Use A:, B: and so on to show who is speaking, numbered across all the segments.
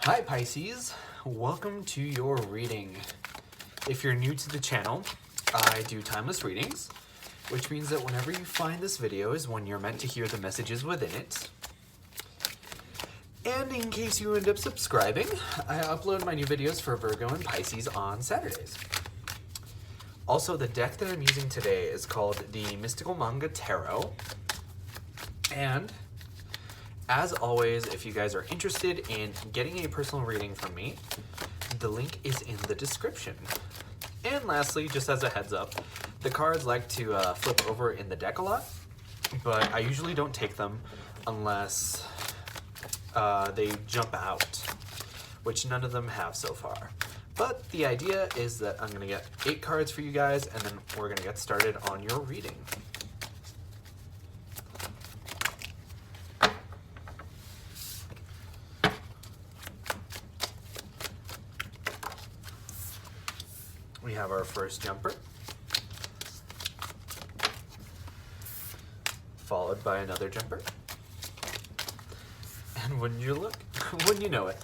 A: Hi Pisces, welcome to your reading. If you're new to the channel, I do timeless readings, which means that whenever you find this video is when you're meant to hear the messages within it. And in case you end up subscribing, I upload my new videos for Virgo and Pisces on Saturdays. Also, the deck that I'm using today is called the Mystical Manga Tarot. And as always, if you guys are interested in getting a personal reading from me, the link is in the description. And lastly, just as a heads up, the cards like to flip over in the deck a lot, but I usually don't take them unless they jump out, which none of them have so far. But the idea is that I'm going to get 8 cards for you guys, and then we're going to get started on your reading. We have our first jumper, followed by another jumper, and wouldn't you look, wouldn't you know it,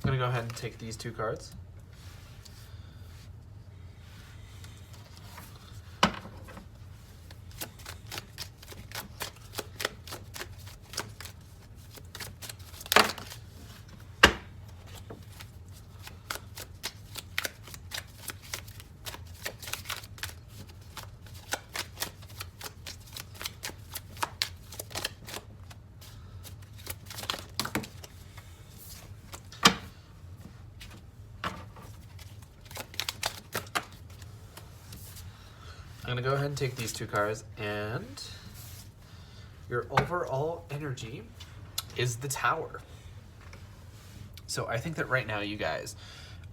A: I'm going to go ahead and take these 2 cards. I'm going to go ahead and take these 2 cards, and your overall energy is the Tower. So I think that right now you guys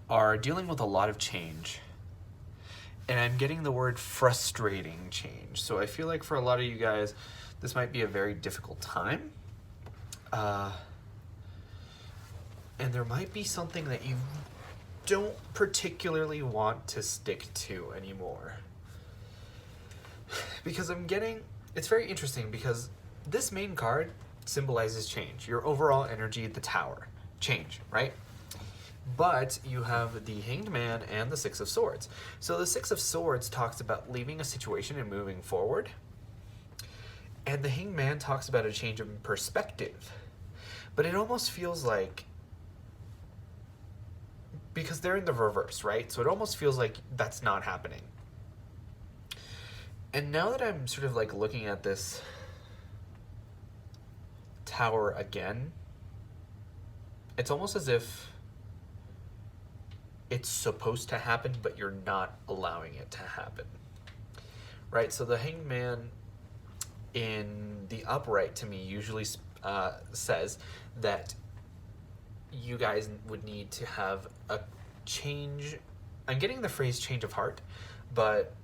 A: are dealing with a lot of change, and I'm getting the word frustrating change. So I feel like for a lot of you guys, this might be a very difficult time. And there might be something that you don't particularly want to stick to anymore. Because I'm getting, it's very interesting because this main card symbolizes change. Your overall energy, the Tower, change, right? But you have the Hanged Man and the 6 of Swords. So the 6 of Swords talks about leaving a situation and moving forward. And the Hanged Man talks about a change in perspective. But it almost feels like, because they're in the reverse, right? So it almost feels like that's not happening. And now that I'm sort of like looking at this Tower again, it's almost as if it's supposed to happen, but you're not allowing it to happen, right? So the Hanged Man in the upright to me usually says that you guys would need to have a change. I'm getting the phrase change of heart, but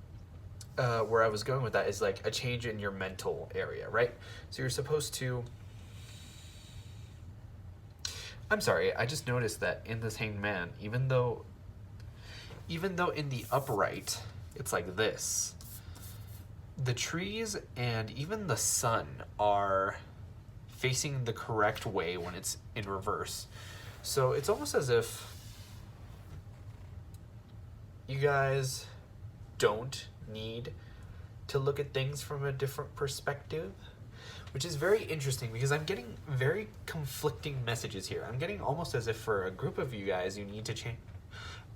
A: where I was going with that is like a change in your mental area, right? So you're supposed to, I'm sorry, I just noticed that in this Hanged Man, even though in the upright, it's like this, the trees and even the sun are facing the correct way when it's in reverse. So it's almost as if you guys don't need to look at things from a different perspective, which is very interesting because I'm getting very conflicting messages here. I'm getting almost as if for a group of you guys, you need to change.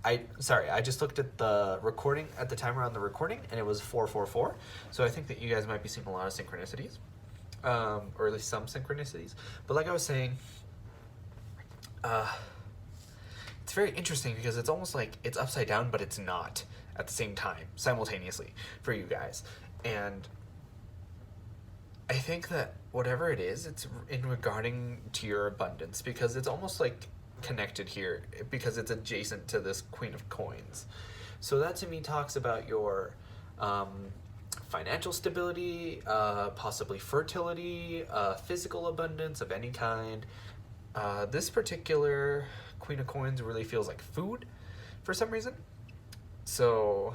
A: I just looked at the recording, at the timer on the recording, and it was 444. So I think that you guys might be seeing a lot of synchronicities, or at least some synchronicities. But like I was saying, it's very interesting because it's almost like it's upside down, but it's not at the same time, simultaneously for you guys. And I think that whatever it is, it's in regarding to your abundance, because it's almost like connected here because it's adjacent to this Queen of Coins. So that to me talks about your financial stability, possibly fertility, physical abundance of any kind. This particular Queen of Coins really feels like food for some reason. So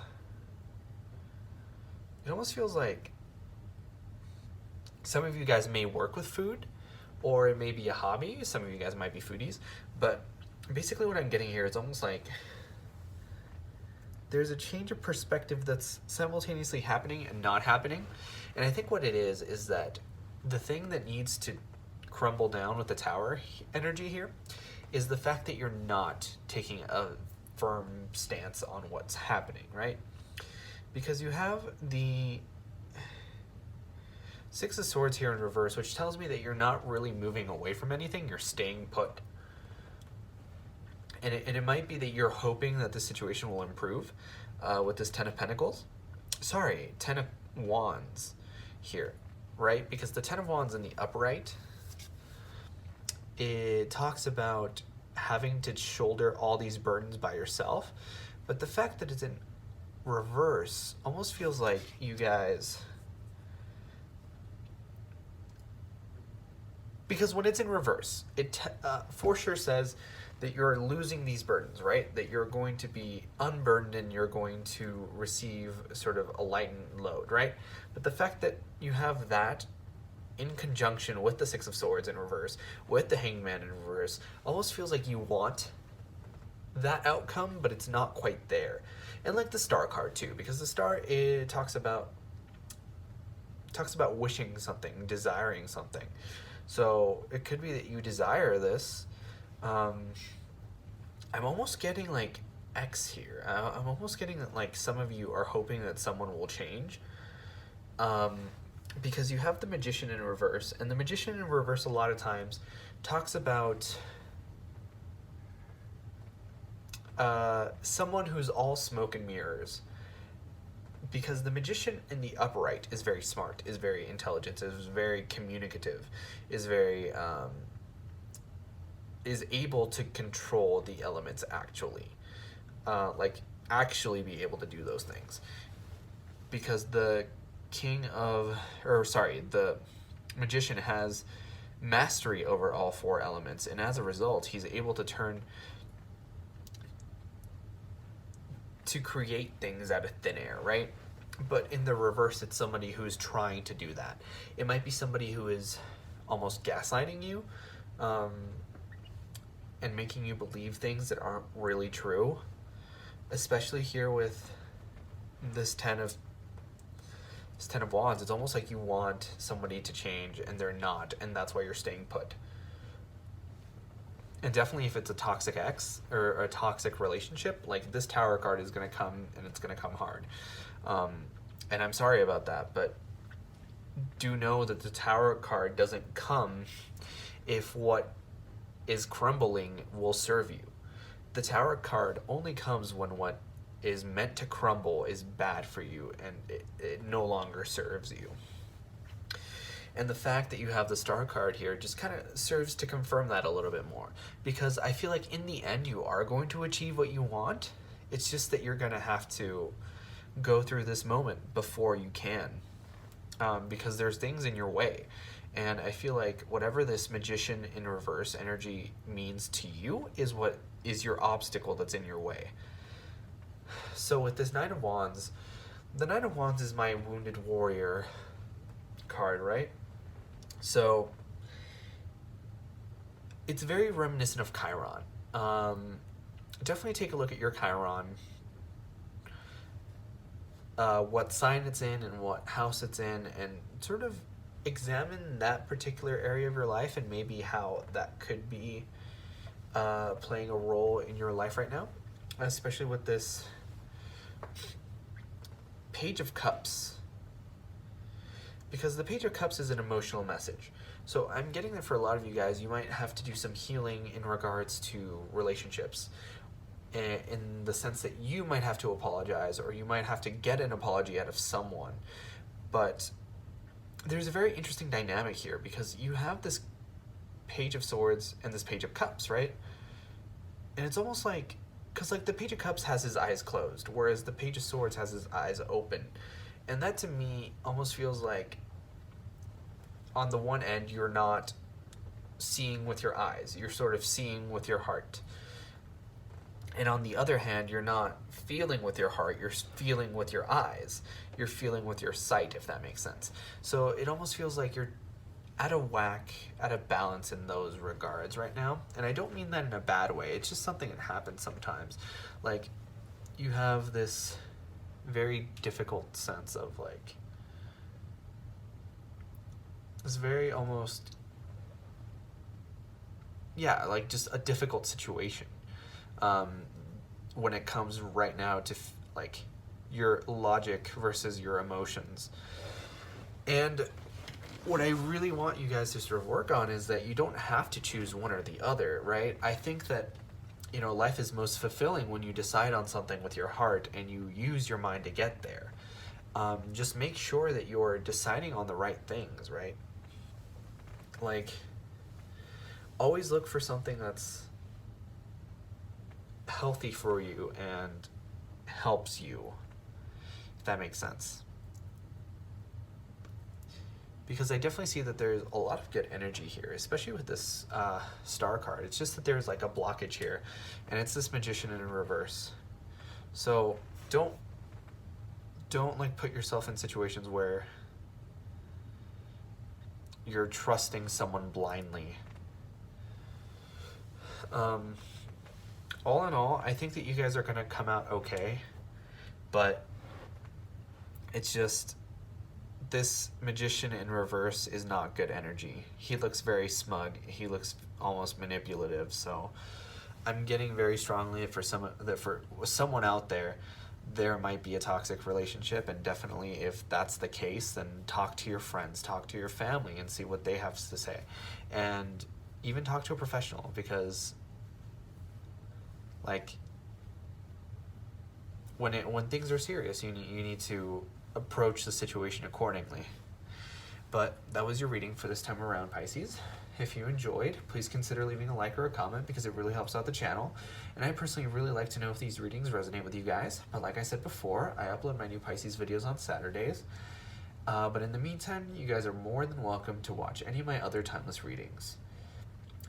A: it almost feels like some of you guys may work with food, or it may be a hobby. Some of you guys might be foodies. But basically what I'm getting here is almost like there's a change of perspective that's simultaneously happening and not happening. And I think what it is that the thing that needs to crumble down with the Tower energy here is the fact that you're not taking a firm stance on what's happening, right? Because you have the Six of Swords here in reverse, which tells me that you're not really moving away from anything, you're staying put. And it might be that you're hoping that the situation will improve with this Ten of Pentacles. Sorry, Ten of Wands here, right? Because the Ten of Wands in the upright, it talks about having to shoulder all these burdens by yourself. But the fact that it's in reverse almost feels like you guys... Because when it's in reverse, it for sure says that you're losing these burdens, right? That you're going to be unburdened and you're going to receive sort of a lightened load, right? But the fact that you have that in conjunction with the Six of Swords in reverse, with the Hangman in reverse, almost feels like you want that outcome, but it's not quite there. And like the Star card too, because the Star, it talks about wishing something, desiring something. So it could be that you desire this. I'm almost getting like X here. I'm almost getting that like some of you are hoping that someone will change. Because you have the Magician in reverse, and the Magician in reverse a lot of times talks about someone who's all smoke and mirrors. Because the Magician in the upright is very smart, is very intelligent, is very communicative, is very is able to control the elements actually, like actually be able to do those things. Because the the Magician has mastery over all four elements, and as a result, he's able to create things out of thin air, right? But in the reverse, it's somebody who's trying to do that. It might be somebody who is almost gaslighting you, and making you believe things that aren't really true. Especially here with this Ten of Wands, it's almost like you want somebody to change and they're not, and that's why you're staying put. And definitely if it's a toxic ex or a toxic relationship, like this Tower card is going to come, and it's going to come hard. And I'm sorry about that, but do know that the Tower card doesn't come if what is crumbling will serve you. The Tower card only comes when what is meant to crumble is bad for you and it no longer serves you. And the fact that you have the Star card here just kind of serves to confirm that a little bit more. Because I feel like in the end you are going to achieve what you want. It's just that you're going to have to go through this moment before you can. Because there's things in your way. And I feel like whatever this Magician in reverse energy means to you is what is your obstacle that's in your way. So with this Knight of Wands, the Knight of Wands is my Wounded Warrior card, right? So it's very reminiscent of Chiron. Definitely take a look at your Chiron, what sign it's in and what house it's in, and sort of examine that particular area of your life and maybe how that could be playing a role in your life right now, especially with this Page of Cups. Because the Page of Cups is an emotional message. So I'm getting that for a lot of you guys, you might have to do some healing in regards to relationships, in the sense that you might have to apologize, or you might have to get an apology out of someone. But there's a very interesting dynamic here, because you have this Page of Swords and this Page of Cups, right? And it's almost like, because like the Page of Cups has his eyes closed, whereas the Page of Swords has his eyes open. And that to me almost feels like, on the one end, you're not seeing with your eyes, you're sort of seeing with your heart. And on the other hand, you're not feeling with your heart, you're feeling with your eyes. You're feeling with your sight, if that makes sense. So it almost feels like you're out of whack, out of balance in those regards right now. And I don't mean that in a bad way. It's just something that happens sometimes. Like, you have this very difficult sense of like, this very almost, yeah, like just a difficult situation. When it comes right now to like your logic versus your emotions. And what I really want you guys to sort of work on is that you don't have to choose one or the other, right? I think that, you know, life is most fulfilling when you decide on something with your heart and you use your mind to get there. Just make sure that you're deciding on the right things, right? Like, always look for something that's healthy for you and helps you, if that makes sense. Because I definitely see that there's a lot of good energy here, especially with this star card. It's just that there's like a blockage here, and it's this Magician in reverse. So don't like put yourself in situations where you're trusting someone blindly. All in all, I think that you guys are going to come out okay, but it's just, this Magician in reverse is not good energy. He looks very smug. He looks almost manipulative. So I'm getting very strongly for someone out there, there might be a toxic relationship, and definitely if that's the case, then talk to your friends, talk to your family, and see what they have to say, and even talk to a professional, because like when things are serious, you need to approach the situation accordingly. But that was your reading for this time around, Pisces. If you enjoyed, please consider leaving a like or a comment, because it really helps out the channel. And I personally really like to know if these readings resonate with you guys. But like I said before, I upload my new Pisces videos on Saturdays. But in the meantime, you guys are more than welcome to watch any of my other timeless readings.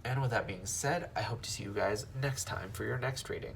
A: And with that being said, I hope to see you guys next time for your next reading.